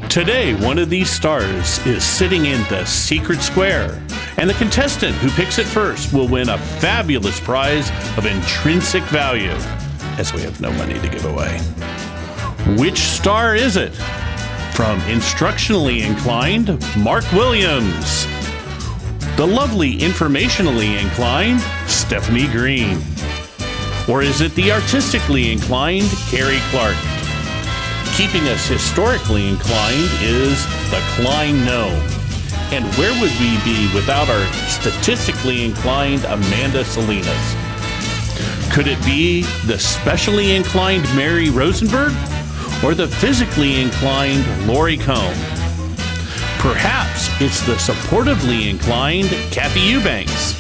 Today, one of these stars is sitting in the secret square, and the contestant who picks it first will win a fabulous prize of intrinsic value, as we have no money to give away. Which star is it? From Instructionally Inclined, Mark Williams. The lovely Informationally Inclined, Stephanie Green. Or is it the Artistically Inclined, Carrie Clark? Keeping us historically inclined is the Klein Gnome. And where would we be without our statistically inclined Amanda Salinas? Could it be the specially inclined Mary Rosenberg or the physically inclined Lori Combe? Perhaps it's the supportively inclined Kathy Eubanks.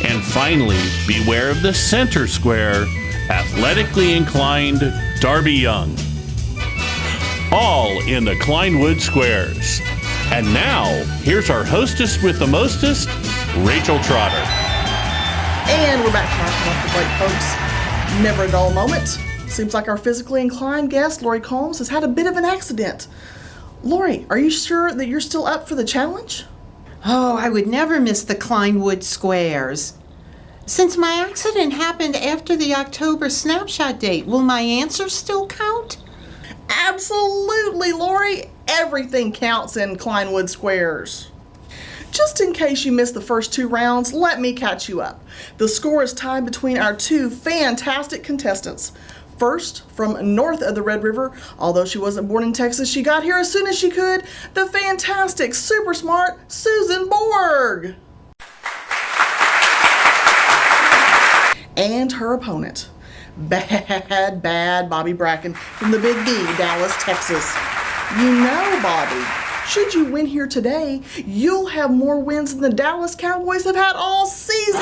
And finally, beware of the center square, athletically inclined Darby Young. All in the Kleinwood Squares. And now, here's our hostess with the mostest, Rachel Trotter. And we're back from our commercial break, folks. Never a dull moment. Seems like our physically inclined guest, Lori Combs, has had a bit of an accident. Lori, are you sure that you're still up for the challenge? Oh, I would never miss the Kleinwood Squares. Since my accident happened after the October snapshot date, will my answers still count? Absolutely, Lori. Everything counts in Kleinwood Squares. Just in case you missed the first two rounds, let me catch you up. The score is tied between our two fantastic contestants. First, from north of the Red River, although she wasn't born in Texas, she got here as soon as she could, the fantastic, super smart Susan Borg. And her opponent, bad Bobby Bracken from the Big D, Dallas, Texas. You know, Bobby, should you win here today, you'll have more wins than the Dallas Cowboys have had all season.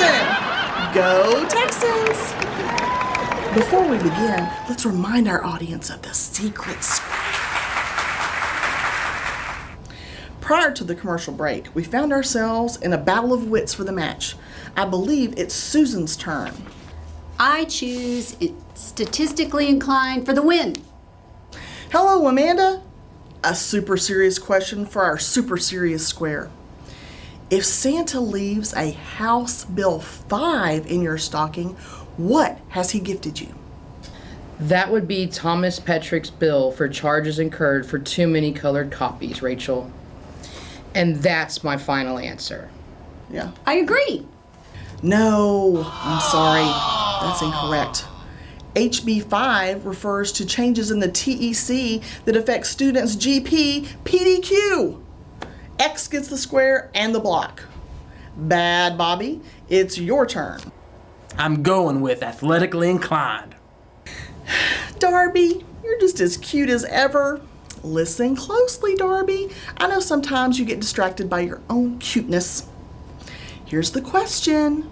Go Texans! Before we begin, let's remind our audience of the secret square. Prior to the commercial break, we found ourselves in a battle of wits for the match. I believe it's Susan's turn. I choose statistically inclined for the win. Hello, Amanda. A super serious question for our super serious square. If Santa leaves a House Bill 5 in your stocking, what has he gifted you? That would be Thomas Petrick's bill for charges incurred for too many colored copies, Rachel. And that's my final answer. Yeah. I agree. No, I'm sorry. That's incorrect. HB 5 refers to changes in the TEC that affect students' GP, PDQ. X gets the square and the block. Bad Bobby, it's your turn. I'm going with athletically inclined. Darby, you're just as cute as ever. Listen closely, Darby. I know sometimes you get distracted by your own cuteness. Here's the question.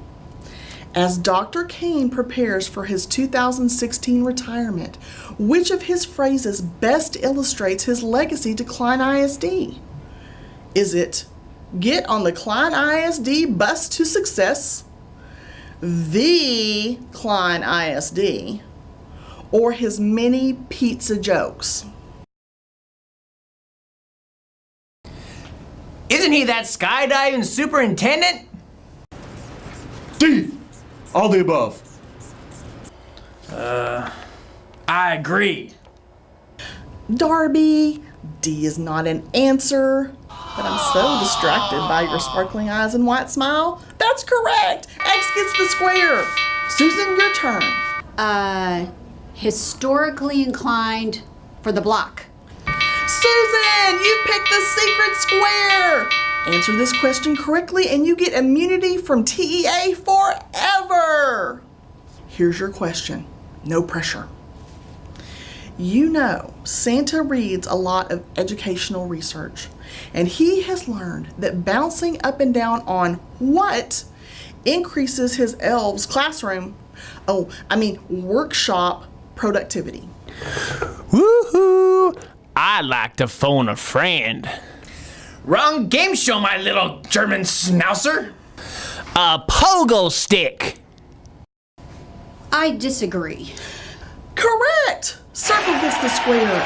As Dr. Kane prepares for his 2016 retirement, which of his phrases best illustrates his legacy to Klein ISD? Is it, get on the Klein ISD bus to success, the Klein ISD, or his many pizza jokes? Isn't he that skydiving superintendent? D! All the above. I agree. Darby, D is not an answer, but I'm so distracted by your sparkling eyes and white smile. That's correct! X gets the square. Susan, your turn. Historically inclined for the block. Susan, you picked the secret square. Answer this question correctly and you get immunity from TEA forever. Here's your question. No pressure. You know, Santa reads a lot of educational research, and he has learned that bouncing up and down on what increases his workshop productivity. Woohoo! I like to phone a friend. Wrong game show, my little German schnauzer. A pogo stick. I disagree. Correct! Circle gets the square.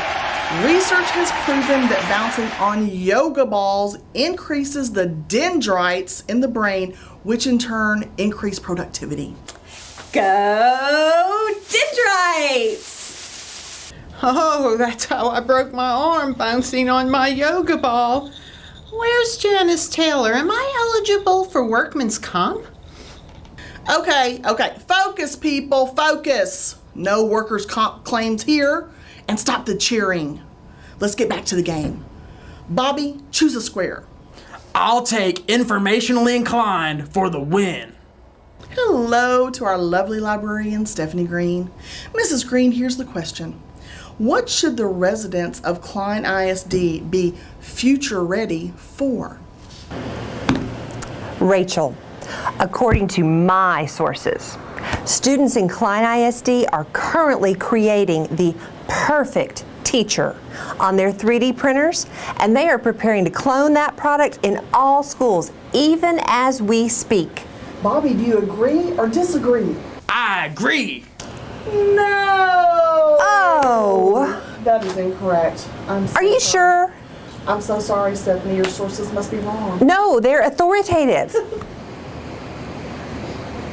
Research has proven that bouncing on yoga balls increases the dendrites in the brain, which in turn increase productivity. Go Dendrites! Oh, that's how I broke my arm bouncing on my yoga ball. Where's Janice Taylor? Am I eligible for workman's comp? Okay, focus people, focus. No workers' comp claims here, and stop the cheering. Let's get back to the game. Bobby, choose a square. I'll take informationally inclined for the win. Hello to our lovely librarian, Stephanie Green. Mrs. Green, here's the question. What should the residents of Klein ISD be future ready for? Rachel, according to my sources, students in Klein ISD are currently creating the perfect teacher on their 3D printers, and they are preparing to clone that product in all schools, even as we speak. Bobby, do you agree or disagree? I agree. No! Oh! That is incorrect. I'm so Are you sorry. sure? I'm so sorry, Stephanie. Your sources must be wrong. No, they're authoritative.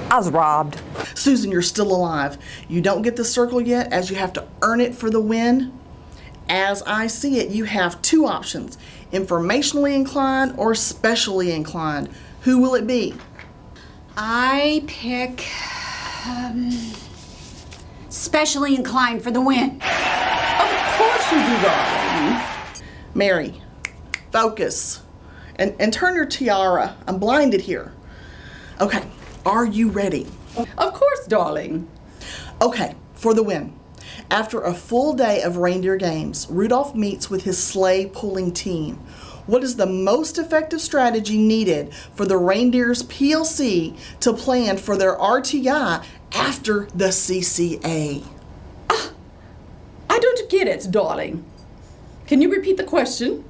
I was robbed. Susan, you're still alive. You don't get the circle yet, as you have to earn it for the win. As I see it, you have two options, informationally inclined or specially inclined. Who will it be? I pick specially inclined for the win. Of course you do, darling. Mary, focus. And turn your tiara. I'm blinded here. Okay, are you ready? Of course, darling. Okay, for the win. After a full day of reindeer games, Rudolph meets with his sleigh pulling team. What is the most effective strategy needed for the Reindeers PLC to plan for their RTI after the CCA? I don't get it, darling. Can you repeat the question?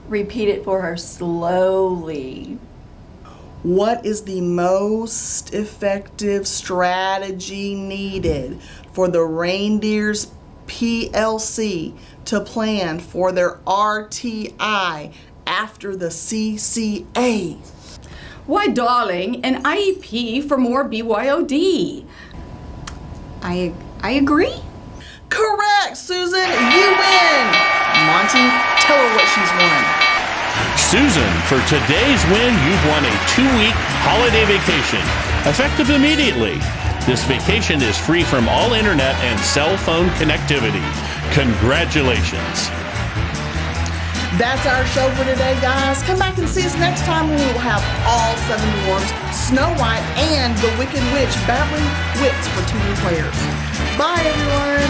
Repeat it for her slowly. What is the most effective strategy needed for the Reindeers PLC to plan for their RTI after the CCA? Why, darling, an IEP for more BYOD. I agree. Correct, Susan. You win. Monty, tell her what she's won. Susan, for today's win, you've won a 2-week holiday vacation, effective immediately. This vacation is free from all internet and cell phone connectivity. Congratulations. That's our show for today, guys. Come back and see us next time when we will have all 7 dwarfs, Snow White, and the Wicked Witch battling wits for 2 new players. Bye, everyone.